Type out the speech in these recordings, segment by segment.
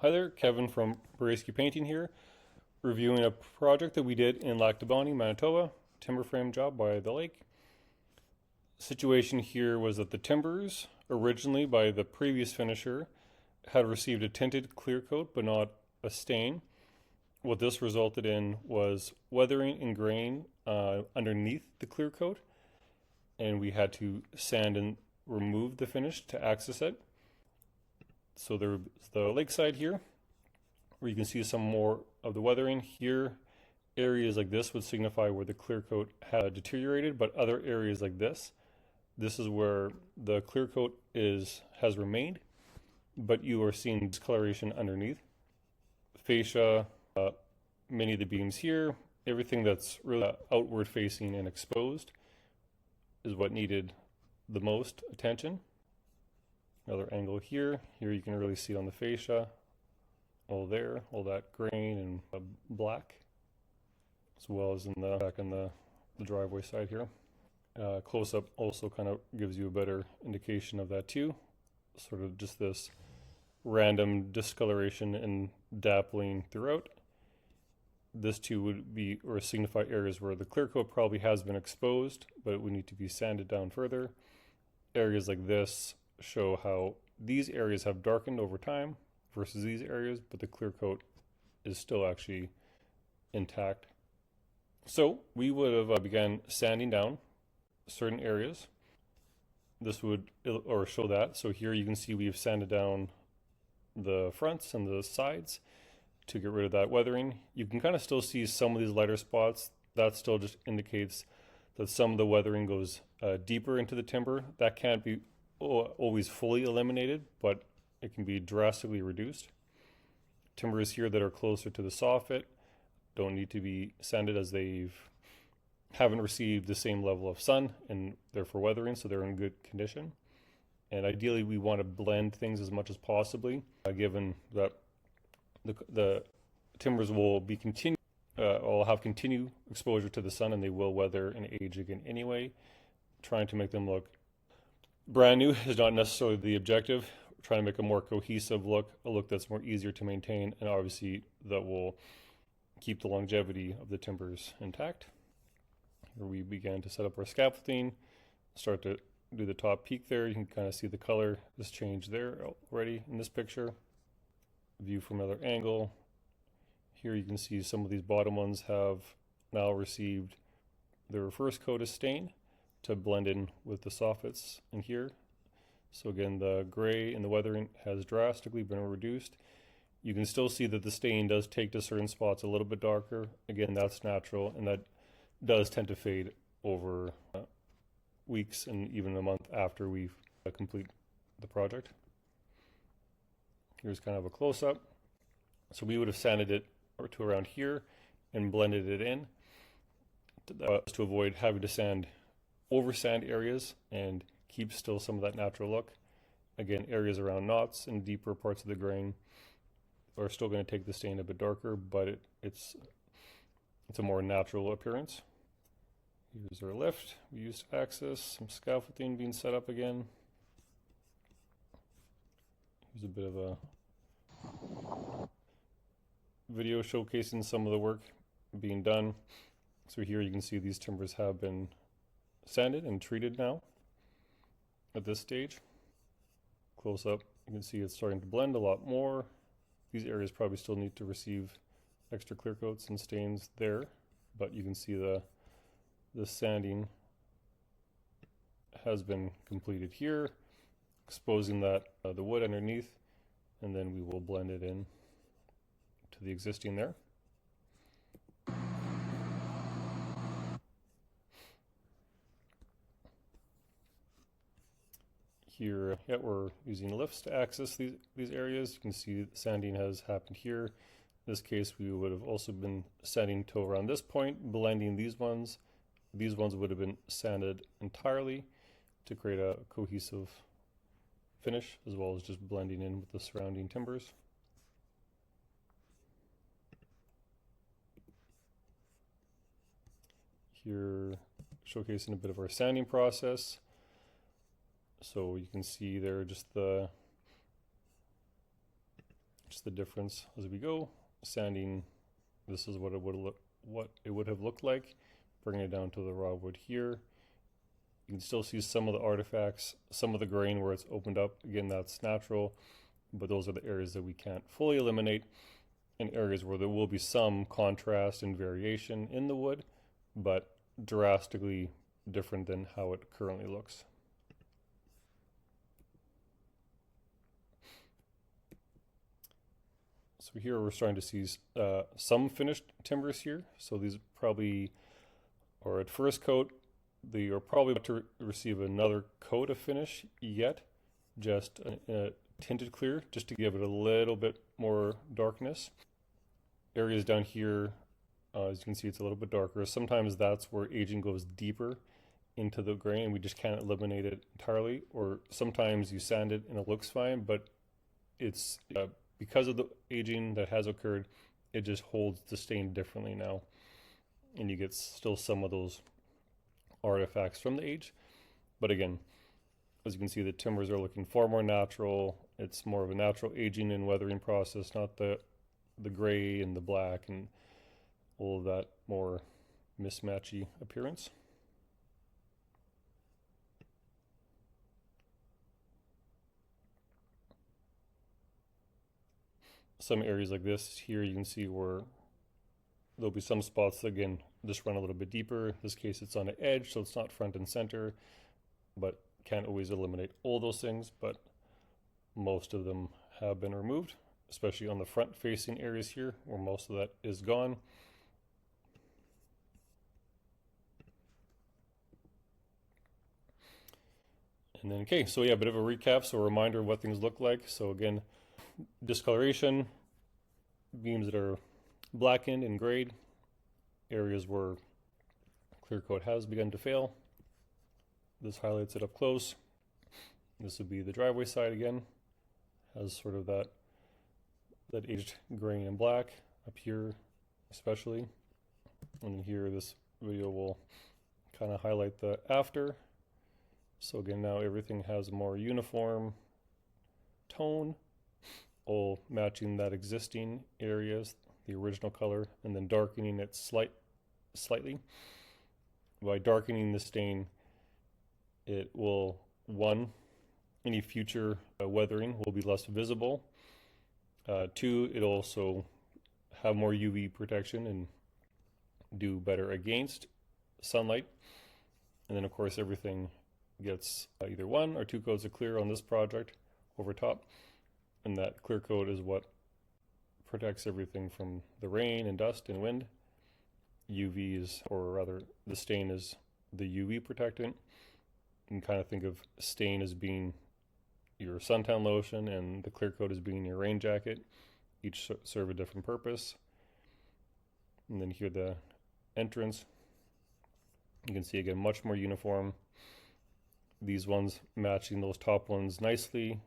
Hi there, Kevin from Broesky Painting here, reviewing a project that we did in Lac du Bonnet, Manitoba, timber frame job by the lake. Situation here was that the timbers, originally by the previous finisher, had received a tinted clear coat but not a stain. What this resulted in was weathering and grain underneath the clear coat, and we had to sand and remove the finish to access it. So there's the lakeside here, where you can see some more of the weathering. Here, areas like this would signify where the clear coat had deteriorated, but other areas like this is where the clear coat has remained, but you are seeing discoloration underneath. Fascia, many of the beams here, everything that's really outward facing and exposed is what needed the most attention. Another angle here. Here you can really see it on the fascia. All there, all that grain and black, as well as in the back on the driveway side here. Close up also kind of gives you a better indication of that too. Sort of just this random discoloration and dappling throughout. This too would be or signify areas where the clear coat probably has been exposed, but it would need to be sanded down further. Areas like this show how these areas have darkened over time versus these areas, but the clear coat is still actually intact. So we would have began sanding down certain areas. This would or show that. So here you can see we've sanded down the fronts and the sides to get rid of that weathering. You can kind of still see some of these lighter spots. That still just indicates that some of the weathering goes deeper into the timber. That can't be always fully eliminated, but it can be drastically reduced. Timbers here that are closer to the soffit don't need to be sanded as they haven't received the same level of sun and therefore weathering, so they're in good condition. And ideally we want to blend things as much as possibly, given that the timbers will be will have continued exposure to the sun and they will weather and age again anyway. Trying to make them look brand new is not necessarily the objective. We're trying to make a more cohesive look, a look that's more easier to maintain, and obviously that will keep the longevity of the timbers intact. Here we began to set up our scaffolding, start to do the top peak there. You can kind of see the color has changed there already in this picture. View from another angle. Here you can see some of these bottom ones have now received their first coat of stain to blend in with the soffits in here. So again, the gray and the weathering has drastically been reduced. You can still see that the stain does take to certain spots a little bit darker. Again, that's natural, and that does tend to fade over weeks and even a month after we complete the project. Here's kind of a close-up. So we would have sanded it to around here and blended it in to avoid having to over sand areas and keep still some of that natural look. Again, areas around knots and deeper parts of the grain are still going to take the stain a bit darker, but it's a more natural appearance. Here's our lift we used to access, some scaffolding being set up again. Here's a bit of a video showcasing some of the work being done. So here you can see these timbers have been sanded and treated now at this stage. Close up, you can see it's starting to blend a lot more. These areas probably still need to receive extra clear coats and stains there, but you can see the sanding has been completed here, exposing that the wood underneath, and then we will blend it in to the existing there. Here, we're using lifts to access these areas. You can see the sanding has happened here. In this case, we would have also been sanding to around this point, blending these ones. These ones would have been sanded entirely to create a cohesive finish, as well as just blending in with the surrounding timbers. Here, showcasing a bit of our sanding process. So you can see there just just the difference as we go. Sanding, this is what it would have looked like. Bringing it down to the raw wood here. You can still see some of the artifacts, some of the grain where it's opened up. Again, that's natural, but those are the areas that we can't fully eliminate, and areas where there will be some contrast and variation in the wood, but drastically different than how it currently looks. So here we're starting to see some finished timbers here. So these probably are at first coat. They are probably about to receive another coat of finish yet, just a tinted clear, just to give it a little bit more darkness. Areas down here, as you can see, it's a little bit darker. Sometimes that's where aging goes deeper into the grain and we just can't eliminate it entirely, or sometimes you sand it and it looks fine, but it's because of the aging that has occurred, it just holds the stain differently now, and you get still some of those artifacts from the age. But again, as you can see, the timbers are looking far more natural. It's more of a natural aging and weathering process, not the gray and the black and all of that more mismatchy appearance. Some areas like this here, you can see where there'll be some spots that, again, just run a little bit deeper. In this case, it's on the edge, so it's not front and center, but can't always eliminate all those things, but most of them have been removed, especially on the front facing areas here where most of that is gone. And then, okay, so yeah, a bit of a recap, so a reminder of what things look like. So again, discoloration, beams that are blackened and grayed, areas where clear coat has begun to fail. This highlights it up close. This would be the driveway side again, has sort of that aged grain and black up here especially. And then here, this video will kind of highlight the after. So again, now everything has a more uniform tone, all matching that existing areas, the original color, and then darkening it slightly. By darkening the stain, it will, one, any future weathering will be less visible. Two, it'll also have more UV protection and do better against sunlight. And then of course everything gets either 1 or 2 coats of clear on this project over top, and that clear coat is what protects everything from the rain and dust and wind. UV is, or rather the stain is the UV protectant. You can kind of think of stain as being your suntan lotion and the clear coat as being your rain jacket. Each serve a different purpose. And then here the entrance, you can see again much more uniform. These ones matching those top ones nicely.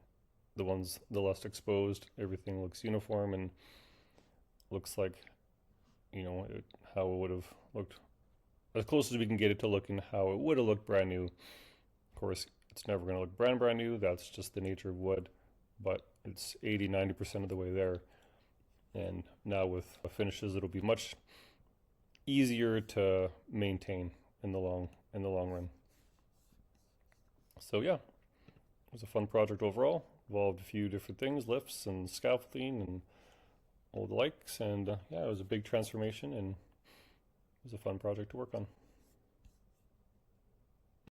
The ones the less exposed, everything looks uniform and looks like, you know, how it would have looked, as close as we can get it to looking how it would have looked brand new. Of course, it's never going to look brand new. That's just the nature of wood, but it's 80-90% of the way there. And now with finishes, it'll be much easier to maintain in the long run. So yeah, it was a fun project overall. Involved a few different things, lifts and scaffolding and all the likes, and yeah, it was a big transformation and it was a fun project to work on.